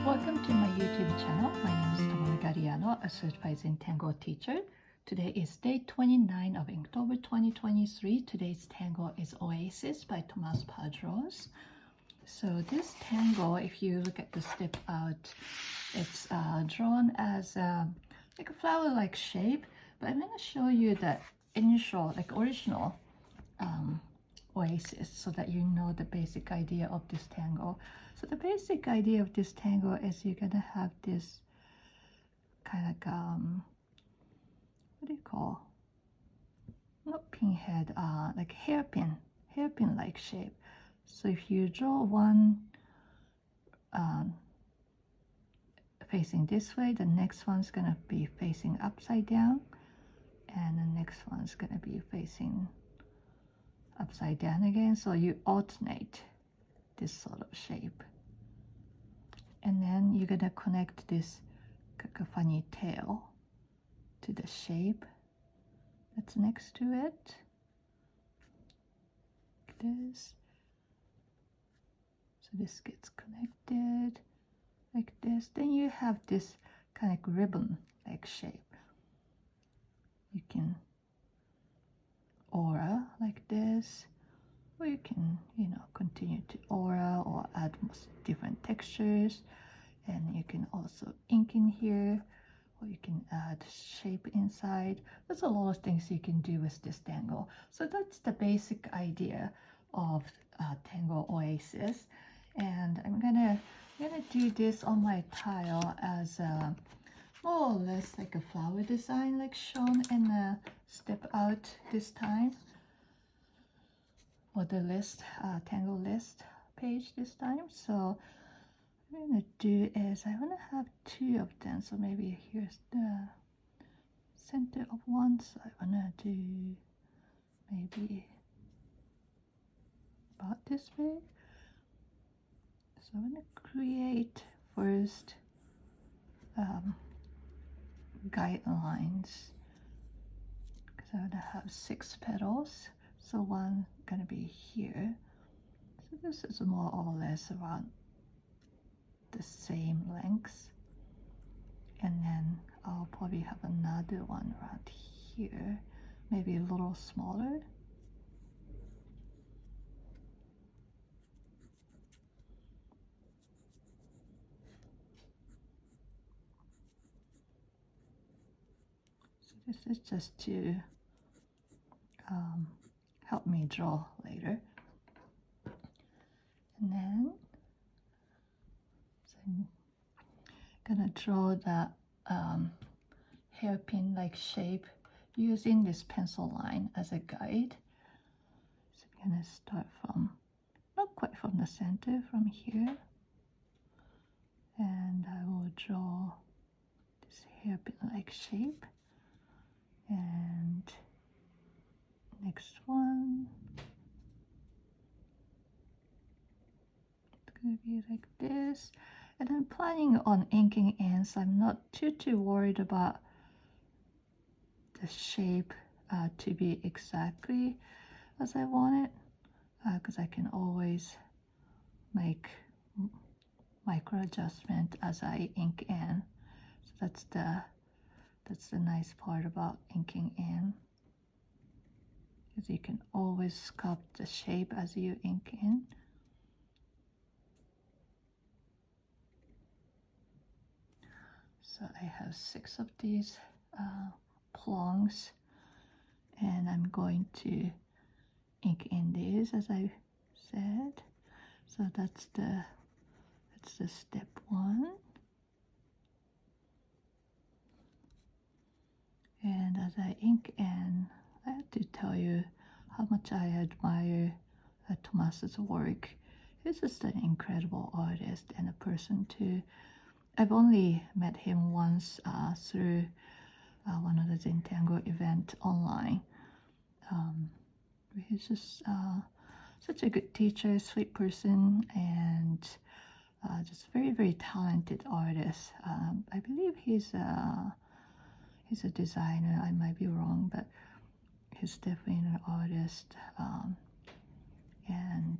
Welcome to my YouTube channel. My name is Tomas, a certified Zentangle teacher. Today is day 29 of Inktober 2023. Today's tangle is Oasis by Tomas Padros. So this tangle, if you look at the step out, it's drawn as like a flower-like shape, but I'm going to show you the initial, like original Oasis so that you know the basic idea of this tangle. So the basic idea of this tangle is you're gonna have this kind of what do you call, not pinhead, like hairpin like shape. So if you draw one facing this way, the next one's gonna be facing upside down, and the next one's gonna be facing upside down again. So you alternate this sort of shape, and then you're gonna connect this cacophony tail to the shape that's next to it, like this. So this gets connected like this. Then you have this kind of ribbon like shape. You can aura like this, or you can, continue to aura or add different textures, and you can also ink in here, or you can add shape inside. There's a lot of things you can do with this tangle. So that's the basic idea of tangle Oasis, and I'm gonna do this on my tile as more or less like a flower design, like shown in the step out this time, or the list, tangle list page this time. So what I'm gonna do is I wanna have two of them. So maybe here's the center of one. So I wanna do maybe about this big. So I'm gonna create first guidelines, because I'm gonna have 6 petals. So one gonna be here. So this is more or less around the same length, and then I'll probably have another one around here, maybe a little smaller. So this is just to help me draw later. And then so I'm gonna draw the hairpin like shape using this pencil line as a guide. So I'm gonna start from, not quite from the center, from here, and I will draw this hairpin like shape. And next one, it's gonna be like this. And I'm planning on inking in, so I'm not too worried about the shape to be exactly as I want it, because I can always make micro adjustment as I ink in. So that's the nice part about inking in, because you can always sculpt the shape as you ink in. So I have 6 of these plongs, and I'm going to ink in these as I said. So that's the step 1. And as I ink in, I have to tell you how much I admire Tomas's work. He's just an incredible artist and a person too. I've only met him once through one of the Zentangle event online. He's just such a good teacher, sweet person, and just very talented artist. I believe he's a designer. I might be wrong, but he's definitely an artist. And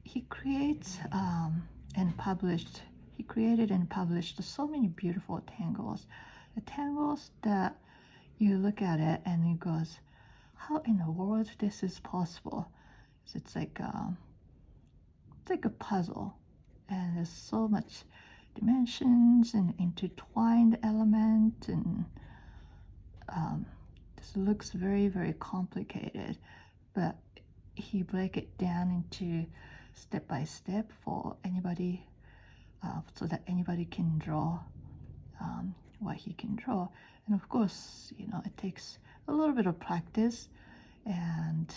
he creates and published he created and published so many beautiful tangles. The tangles that you look at it and it goes, how in the world this is possible? It's like a puzzle, and there's so much dimensions and intertwined element, and this looks very, very complicated, but he break it down into step by step for anybody, so that anybody can draw what he can draw. And of course, it takes a little bit of practice, and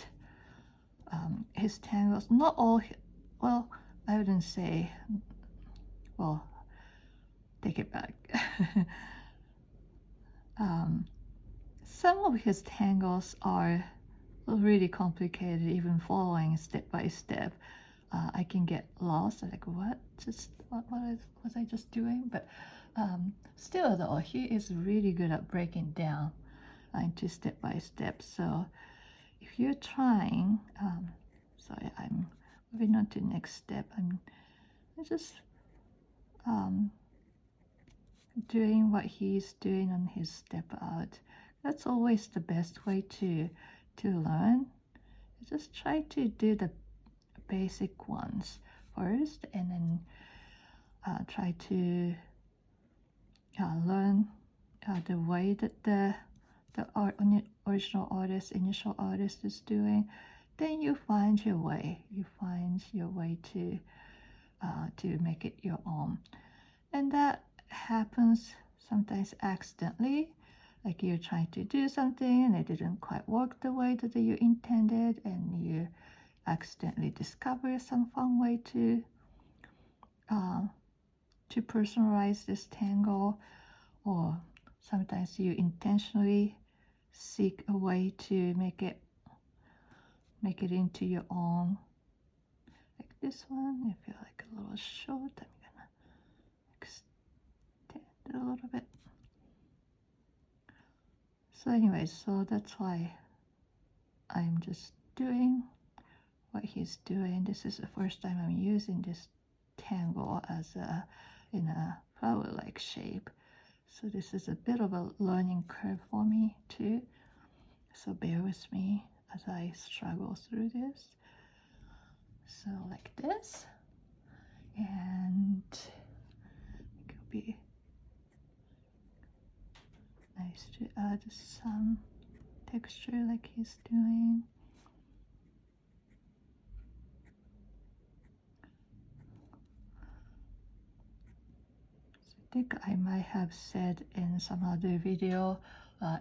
his tangles, not all, well, I wouldn't say, well, take it back. Some of his tangles are really complicated, even following step by step. I can get lost, like what was I just doing? But still though, he is really good at breaking down into step by step. So if you're trying, sorry, I'm moving on to the next step. I'm just doing what he's doing on his step out. That's always the best way to learn. Just try to do the basic ones first, and then try to learn the way that the original artist, initial artist is doing. Then you find your way. You find your way to make it your own, and that happens sometimes accidentally. Like you're trying to do something and it didn't quite work the way that you intended, and you accidentally discover some fun way to personalize this tangle, or sometimes you intentionally seek a way to make it into your own. Like this one, I feel like a little short. I'm gonna extend it a little bit. So anyways, so that's why I'm just doing what he's doing. This is the first time I'm using this tangle as in a flower-like shape. So this is a bit of a learning curve for me too. So bear with me as I struggle through this. So like this, and it could be nice to add some texture like he's doing. So I think I might have said in some other video,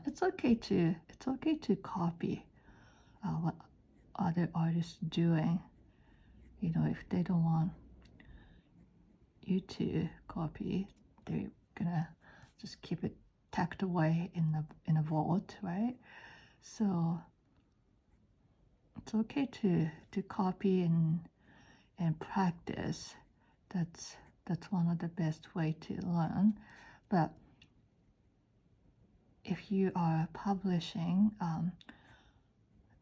it's okay to copy what other artists doing. If they don't want you to copy, they're gonna just keep it tucked away in a vault, right? So it's okay to copy and practice. That's one of the best way to learn. But if you are publishing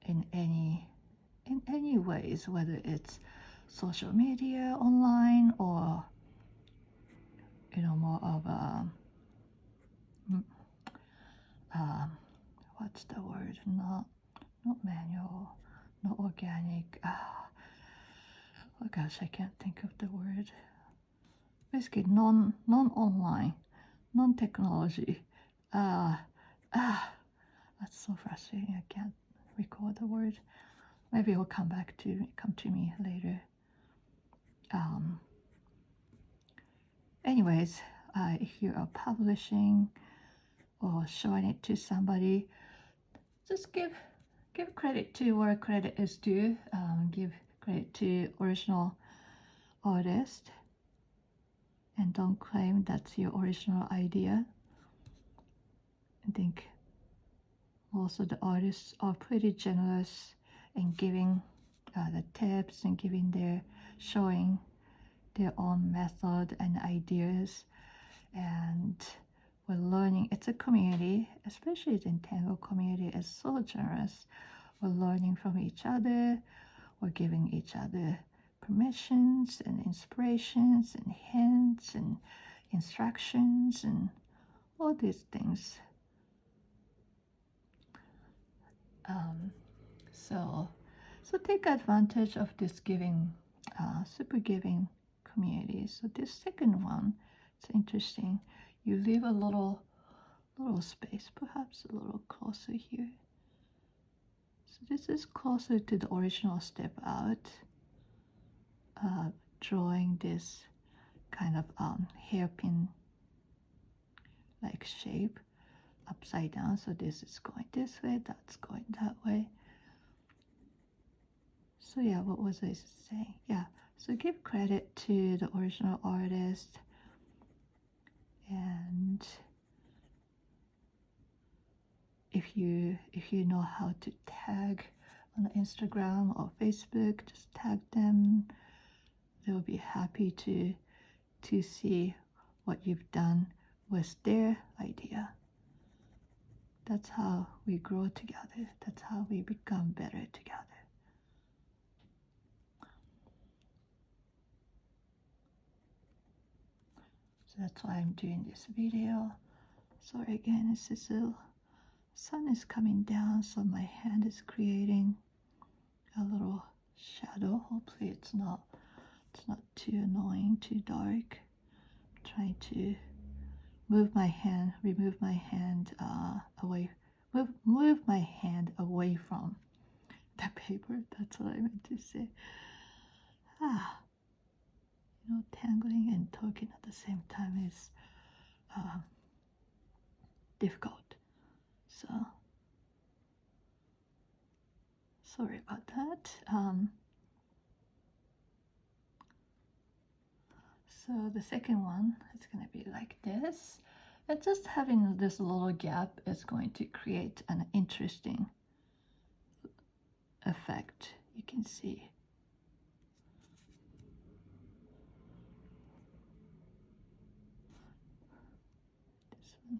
in any ways, whether it's social media, online, or more of a what's the word? Not manual, not organic. Oh gosh, I can't think of the word. Basically, non-online, non-technology. That's so frustrating. I can't recall the word. Maybe it will come to me later. Anyways, if you are publishing or showing it to somebody, just give credit to where credit is due. Give credit to original artist, and don't claim that's your original idea. I think most of the artists are pretty generous in giving the tips and showing their own method and ideas. And we're learning. It's a community, especially the Zentangle community is so generous. We're learning from each other. We're giving each other permissions and inspirations and hints and instructions and all these things. So take advantage of this giving, super giving community. So this second one, it's interesting. You leave a little space, perhaps a little closer here. So this is closer to the original step out, drawing this kind of hairpin like shape upside down. So this is going this way, that's going that way. So yeah, what was I saying? Yeah, so give credit to the original artist, and if you know how to tag on Instagram or Facebook, just tag them. They'll be happy to see what you've done with their idea. That's how we grow together. That's how we become better together. So that's why I'm doing this video. Sorry again, it's just the sun is coming down, so my hand is creating a little shadow. Hopefully it's not too annoying, too dark. I'm trying to remove my hand away, move my hand away from the paper. That's what I meant to say. Tangling and talking at the same time is difficult. So sorry about that. So the second one is going to be like this. And just having this little gap is going to create an interesting effect. You can see. This one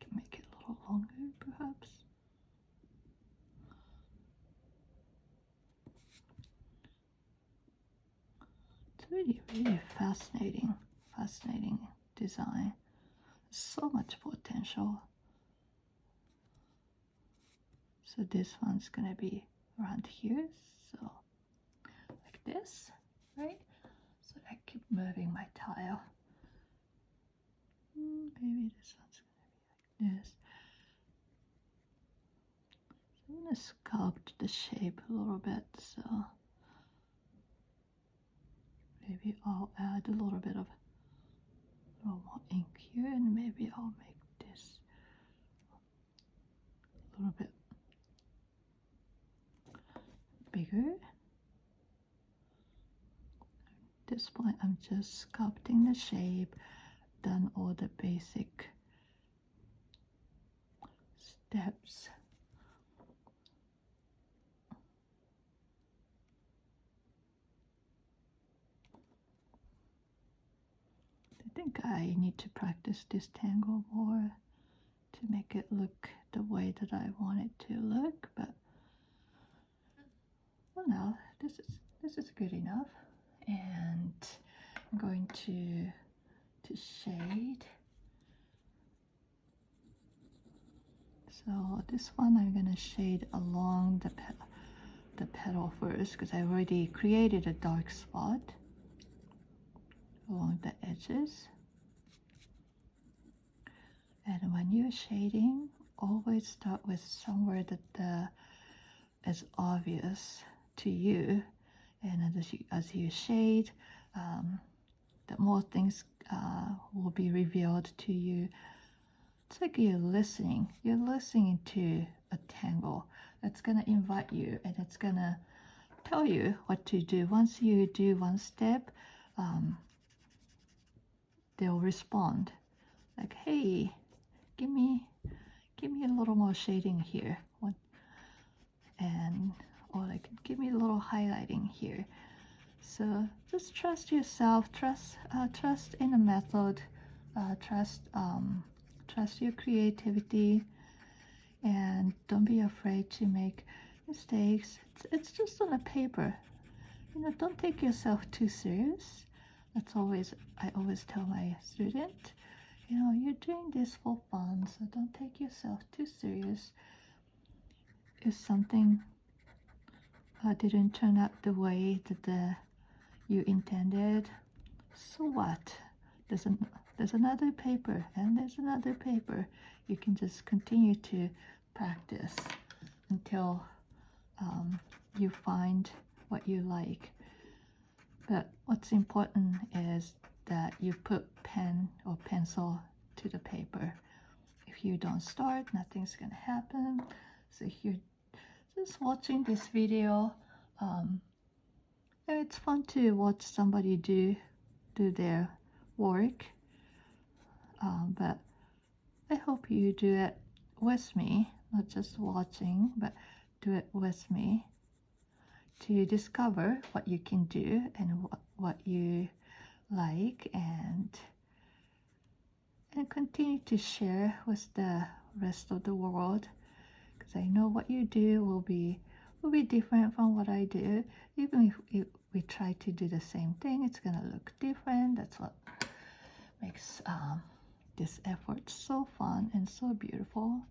can make it a little longer, perhaps. It's really, really fascinating design. So much potential. So this one's gonna be around here, so like this, right? So I keep moving my tile. Maybe this one's gonna be like this. So I'm gonna sculpt the shape a little bit, so maybe I'll add a little bit of more ink here, and maybe I'll make this a little bit bigger. At this point, I'm just sculpting the shape, done all the basic steps. I think I need to practice this tangle more to make it look the way that I want it to look, but well, now this is good enough. And I'm going to shade. So this one I'm going to shade along the petal first, because I already created a dark spot along the edges. And when you're shading, always start with somewhere that is obvious to you, and as you shade, the more things will be revealed to you. It's like you're listening to a tangle that's gonna invite you, and it's gonna tell you what to do. Once you do one step, they'll respond like, hey, give me a little more shading here, or like, give me a little highlighting here. So just trust yourself, trust in the method, trust your creativity, and don't be afraid to make mistakes. It's just on a paper. don't take yourself too serious. I always tell my student, you're doing this for fun, so don't take yourself too serious. If something didn't turn out the way that you intended, so what? There's another paper, and there's another paper. You can just continue to practice until you find what you like. But what's important is that you put pen or pencil to the paper. If you don't start, nothing's gonna happen. So if you're just watching this video, it's fun to watch somebody do their work, but I hope you do it with me, not just watching, but do it with me to discover what you can do and what you like, and continue to share with the rest of the world, because I know what you do will be different from what I do. Even if we try to do the same thing, it's gonna look different. That's what makes this effort so fun and so beautiful.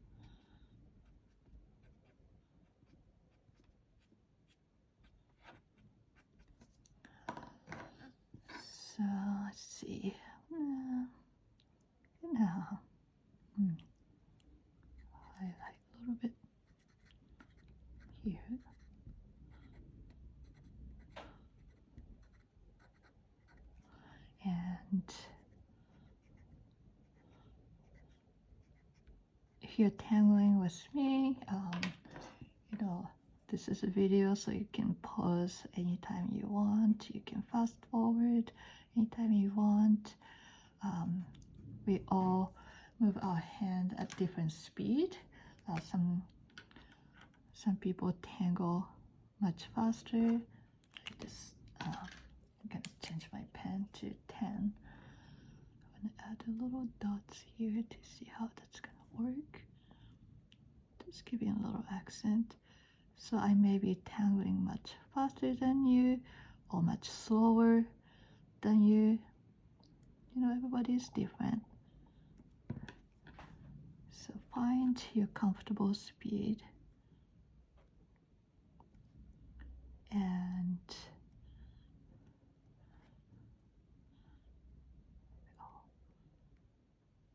So let's see. Now, highlight a little bit here. And if you're tangling with me, this is a video, so you can pause anytime you want. You can fast forward anytime you want. We all move our hand at different speed. Some people tangle much faster. I'm gonna change my pen to 10. I'm gonna add a little dots here to see how that's gonna work. Just giving a little accent. So I may be tangling much faster than you or much slower than you. Everybody is different. So find your comfortable speed. And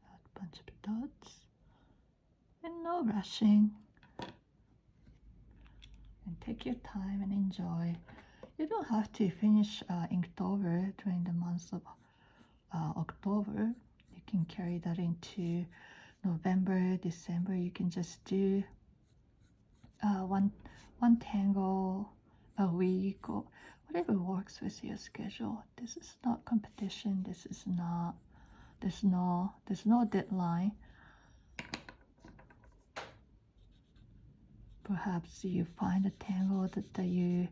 add a bunch of dots. And no rushing. And take your time and enjoy. You don't have to finish Inktober during the month of October. You can carry that into November, December. You can just do one tangle a week or whatever works with your schedule. This is not competition. This is not. There's no deadline. Perhaps you find a tangle that you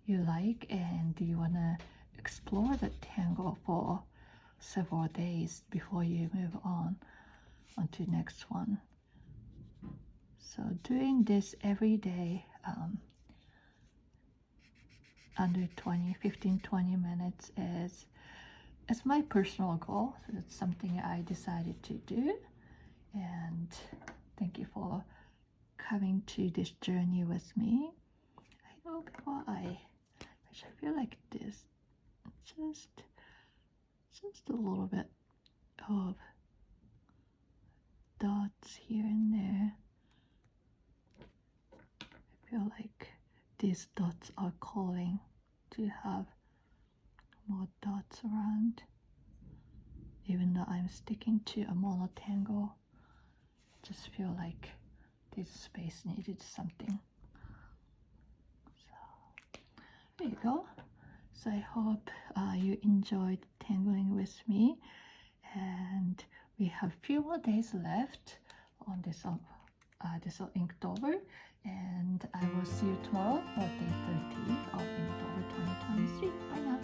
like, and you want to explore that tangle for several days before you move on to the next one. So doing this every day, under 15-20 minutes is my personal goal. So that's something I decided to do, and thank you for coming to this journey with me. I know before I feel like this, just a little bit of dots here and there. I feel like these dots are calling to have more dots around. Even though I'm sticking to a monotangle, just feel like this space needed something. So there you go. So I hope you enjoyed tangling with me, and we have a few more days left on this Inktober, and I will see you tomorrow for day 30 of Inktober 2023. Bye now.